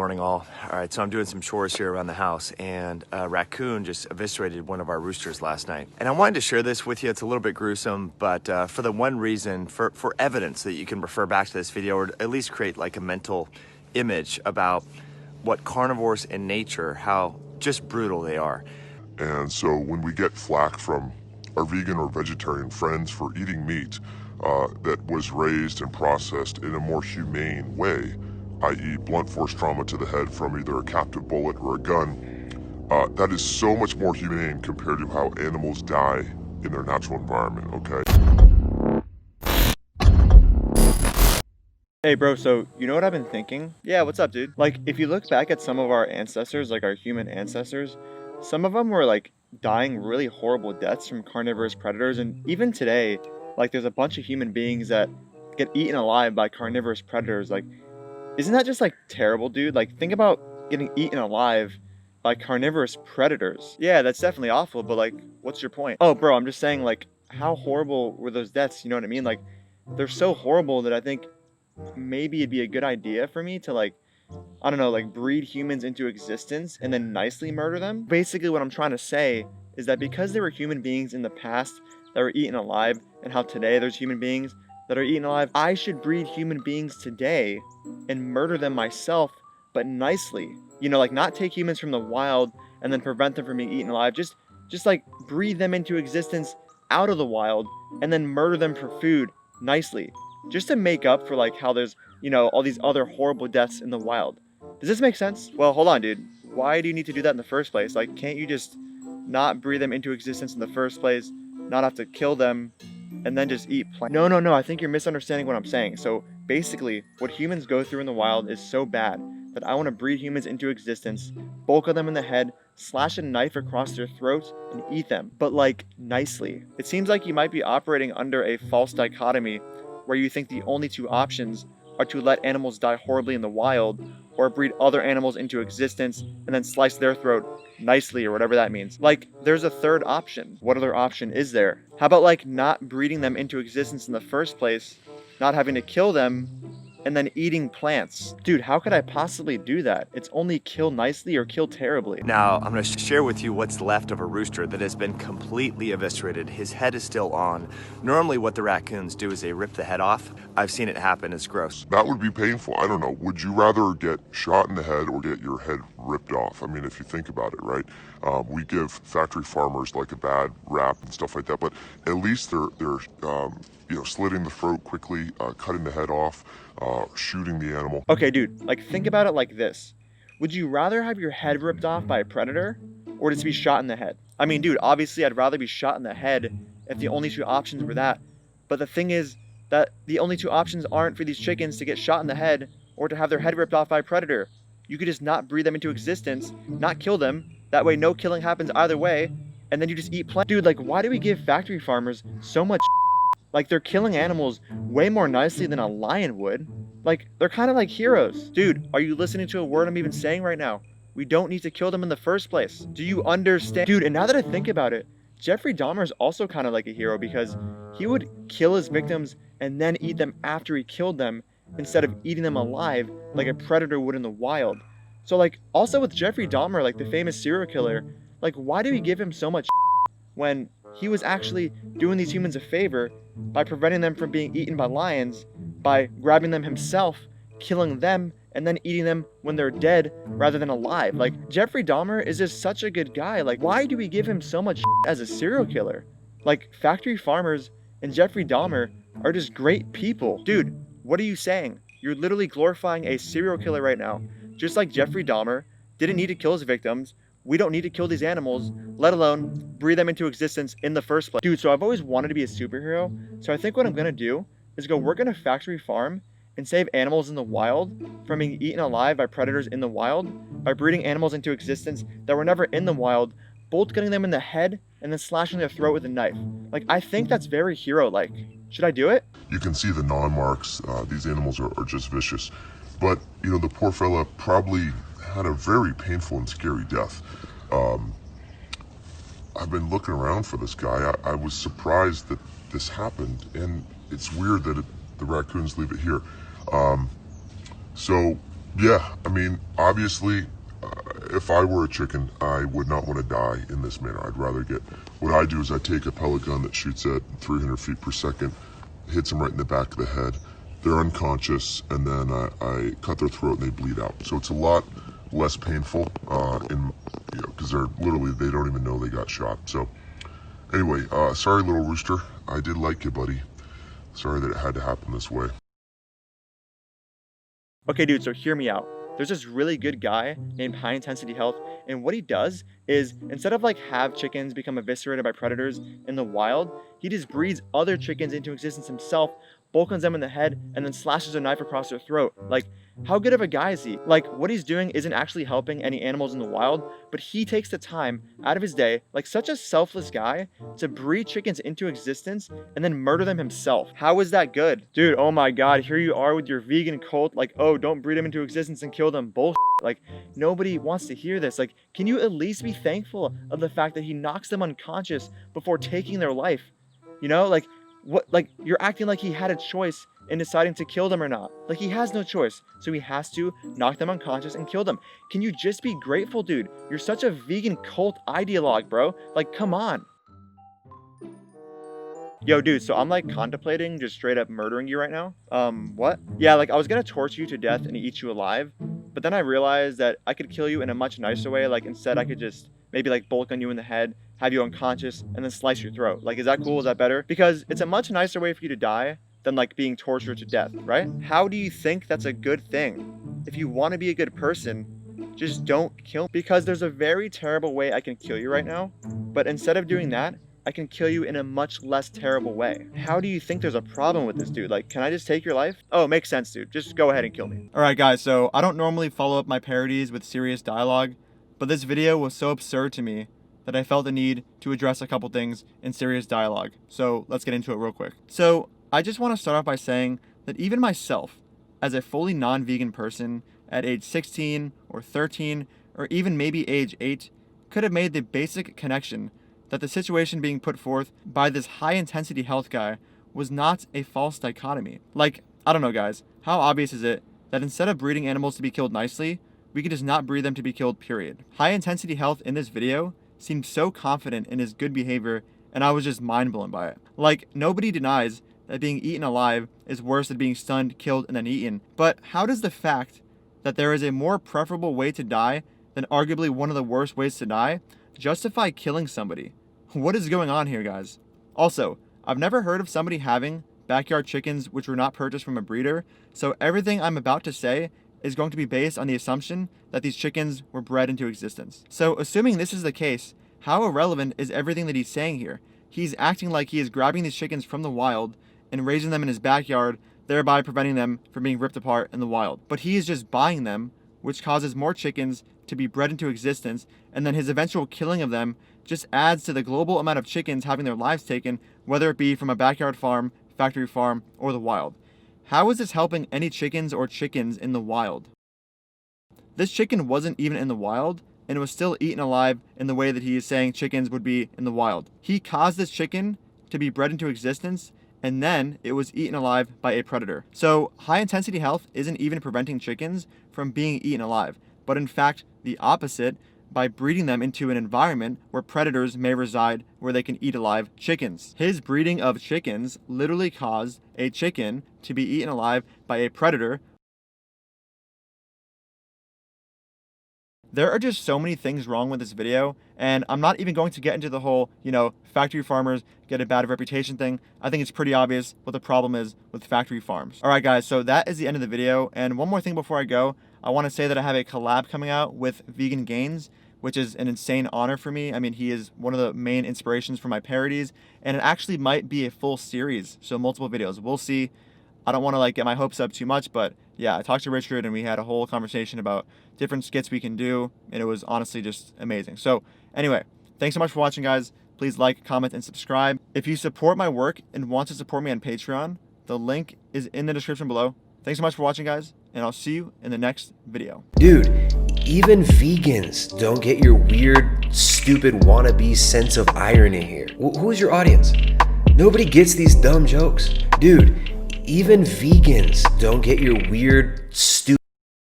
morning all. All right, so I'm doing some chores here around the house, and a raccoon just eviscerated one of our roosters last night. And I wanted to share this with you. It's a little bit gruesome, but for the one reason, for evidence that you can refer back to this video, or at least create like a mental image about what carnivores in nature, how just brutal they are. And so when we get flack from our vegan or vegetarian friends for eating meat that was raised and processed in a more humane way, i.e. blunt force trauma to the head from either a captive bullet or a gun, that is so much more humane compared to how animals die in their natural environment, okay? Hey bro, so you know what I've been thinking? Yeah, what's up, dude? Like, if you look back at some of our ancestors, like our human ancestors, some of them were like dying really horrible deaths from carnivorous predators, and even today, like there's a bunch of human beings that get eaten alive by carnivorous predators. Like, isn't that just like terrible, dude? Like, think about getting eaten alive by carnivorous predators. Yeah, that's definitely awful, but like, what's your point? Oh bro, I'm just saying, like, how horrible were those deaths? You know what I mean? Like, they're so horrible that I think maybe it'd be a good idea for me to, like, I don't know, like breed humans into existence and then nicely murder them. Basically what I'm trying to say is that because there were human beings in the past that were eaten alive, and how today there's human beings that are eaten alive, I should breed human beings today and murder them myself, but nicely. You know, like not take humans from the wild and then prevent them from being eaten alive. Just like breed them into existence out of the wild and then murder them for food nicely. Just to make up for like how there's, you know, all these other horrible deaths in the wild. Does this make sense? Well, hold on, dude. Why do you need to do that in the first place? Like, can't you just not breed them into existence in the first place, not have to kill them, and then just eat plants? No, I think you're misunderstanding what I'm saying. So basically, what humans go through in the wild is so bad that I want to breed humans into existence, bulk them in the head, slash a knife across their throats, and eat them. But like, nicely. It seems like you might be operating under a false dichotomy where you think the only two options are to let animals die horribly in the wild, or breed other animals into existence and then slice their throat nicely, or whatever that means. Like, there's a third option. What other option is there? How about like not breeding them into existence in the first place, not having to kill them, and then eating plants? Dude, how could I possibly do that? It's only kill nicely or kill terribly. Now, I'm gonna share with you what's left of a rooster that has been completely eviscerated. His head is still on. Normally what the raccoons do is they rip the head off. I've seen it happen, it's gross. That would be painful. I don't know. Would you rather get shot in the head or get your head ripped off? I mean, if you think about it, right? We give factory farmers like a bad rap and stuff like that, but at least they're you know, slitting the throat quickly, cutting the head off, shooting the animal. Okay, dude, like think about it like this. Would you rather have your head ripped off by a predator or just be shot in the head? I mean, dude, obviously I'd rather be shot in the head if the only two options were that. But the thing is that the only two options aren't for these chickens to get shot in the head or to have their head ripped off by a predator. You could just not breed them into existence, not kill them. That way no killing happens either way, and then you just eat plants. Dude, like, why do we give factory farmers so much? Like, they're killing animals way more nicely than a lion would. Like, they're kind of like heroes. Dude, are you listening to a word I'm even saying right now? We don't need to kill them in the first place. Do you understand? Dude, and now that I think about it, Jeffrey Dahmer is also kind of like a hero because he would kill his victims and then eat them after he killed them instead of eating them alive like a predator would in the wild. So, like, also with Jeffrey Dahmer, like the famous serial killer, like, why do we give him so much when he was actually doing these humans a favor by preventing them from being eaten by lions, by grabbing them himself, killing them, and then eating them when they're dead rather than alive? Like, Jeffrey Dahmer is just such a good guy. Like, why do we give him so much as a serial killer? Like, factory farmers and Jeffrey Dahmer are just great people. Dude, what are you saying? You're literally glorifying a serial killer right now. Just like Jeffrey Dahmer didn't need to kill his victims, we don't need to kill these animals, let alone breed them into existence in the first place. Dude, so I've always wanted to be a superhero, so I think what I'm gonna do is go work in a factory farm and save animals in the wild from being eaten alive by predators in the wild by breeding animals into existence that were never in the wild, bolt cutting them in the head and then slashing their throat with a knife. Like, I think that's very hero-like. Should I do it? You can see the gnaw marks. These animals are just vicious. But, you know, the poor fella probably had a very painful and scary death. I've been looking around for this guy. I was surprised that this happened, and it's weird that the raccoons leave it here. So Yeah, I mean, obviously, if I were a chicken, I would not want to die in this manner. I'd rather get, what I do is I take a pellet gun that shoots at 300 feet per second, hits them right in the back of the head. They're unconscious, and then I cut their throat and they bleed out. So it's a lot less painful, because they're literally, they don't even know they got shot. So anyway, sorry little rooster, I did like you, buddy. Sorry that it had to happen this way. Okay, dude, so hear me out. There's this really good guy named High Intensity Health, and what he does is, instead of like have chickens become eviscerated by predators in the wild, he just breeds other chickens into existence himself, bulkins them in the head, and then slashes a knife across their throat. Like, how good of a guy is he? Like, what he's doing isn't actually helping any animals in the wild, but he takes the time out of his day, like such a selfless guy, to breed chickens into existence and then murder them himself. How is that good? Dude, oh my god, here you are with your vegan cult, like, oh, don't breed them into existence and kill them. Bullshit. Like, nobody wants to hear this. Like, can you at least be thankful of the fact that he knocks them unconscious before taking their life? You know, like, what, like, you're acting like he had a choice in deciding to kill them or not. Like, he has no choice, so he has to knock them unconscious and kill them. Can you just be grateful, dude? You're such a vegan cult ideologue, bro. Like, come on. Yo, dude, so I'm like contemplating just straight up murdering you right now. What? Yeah, like I was gonna torture you to death and eat you alive, but then I realized that I could kill you in a much nicer way. Like, instead I could just maybe like bulk on you in the head, have you unconscious, and then slice your throat. Like, is that cool? Is that better? Because it's a much nicer way for you to die than like being tortured to death, right? How do you think that's a good thing? If you want to be a good person, just don't kill me. Because there's a very terrible way I can kill you right now, but instead of doing that, I can kill you in a much less terrible way. How do you think there's a problem with this, dude? Like, can I just take your life? Oh, it makes sense, dude. Just go ahead and kill me. All right, guys, so I don't normally follow up my parodies with serious dialogue, but this video was so absurd to me that I felt the need to address a couple things in serious dialogue. So let's get into it real quick. So I just want to start off by saying that even myself, as a fully non-vegan person at age 16 or 13, or even maybe age 8, could have made the basic connection that the situation being put forth by this high-intensity health guy was not a false dichotomy. Like, I don't know, guys, how obvious is it that instead of breeding animals to be killed nicely, we could just not breed them to be killed, period? High-intensity health in this video seemed so confident in his good behavior, and I was just mind-blown by it. Like, nobody denies that being eaten alive is worse than being stunned, killed, and then eaten, but how does the fact that there is a more preferable way to die than arguably one of the worst ways to die justify killing somebody? What is going on here, guys? Also, I've never heard of somebody having backyard chickens which were not purchased from a breeder, so everything I'm about to say is going to be based on the assumption that these chickens were bred into existence. So, assuming this is the case, how irrelevant is everything that he's saying here? He's acting like he is grabbing these chickens from the wild and raising them in his backyard, thereby preventing them from being ripped apart in the wild. But he is just buying them, which causes more chickens to be bred into existence, and then his eventual killing of them just adds to the global amount of chickens having their lives taken, whether it be from a backyard farm, factory farm, or the wild. How is this helping any chickens or chickens in the wild? This chicken wasn't even in the wild, and it was still eaten alive in the way that he is saying chickens would be in the wild. He caused this chicken to be bred into existence, and then it was eaten alive by a predator. So high-intensity health isn't even preventing chickens from being eaten alive, but in fact the opposite, by breeding them into an environment where predators may reside where they can eat alive chickens. His breeding of chickens literally caused a chicken to be eaten alive by a predator. There are just so many things wrong with this video, and I'm not even going to get into the whole, factory farmers get a bad reputation thing. I think it's pretty obvious what the problem is with factory farms. All right, guys, so that is the end of the video, and one more thing before I go, I want to say that I have a collab coming out with Vegan Gains, which is an insane honor for me. I mean, he is one of the main inspirations for my parodies, and it actually might be a full series, so multiple videos. We'll see. I don't want to get my hopes up too much, but yeah, I talked to Richard and we had a whole conversation about different skits we can do, and it was honestly just amazing. So anyway, thanks so much for watching, guys. Please like, comment, and subscribe. If you support my work and want to support me on Patreon, the link is in the description below. Thanks so much for watching, guys, and I'll see you in the next video. Dude, even vegans don't get your weird, stupid wannabe sense of irony here. Who is your audience? Nobody gets these dumb jokes. Dude, even vegans don't get your weird, stupid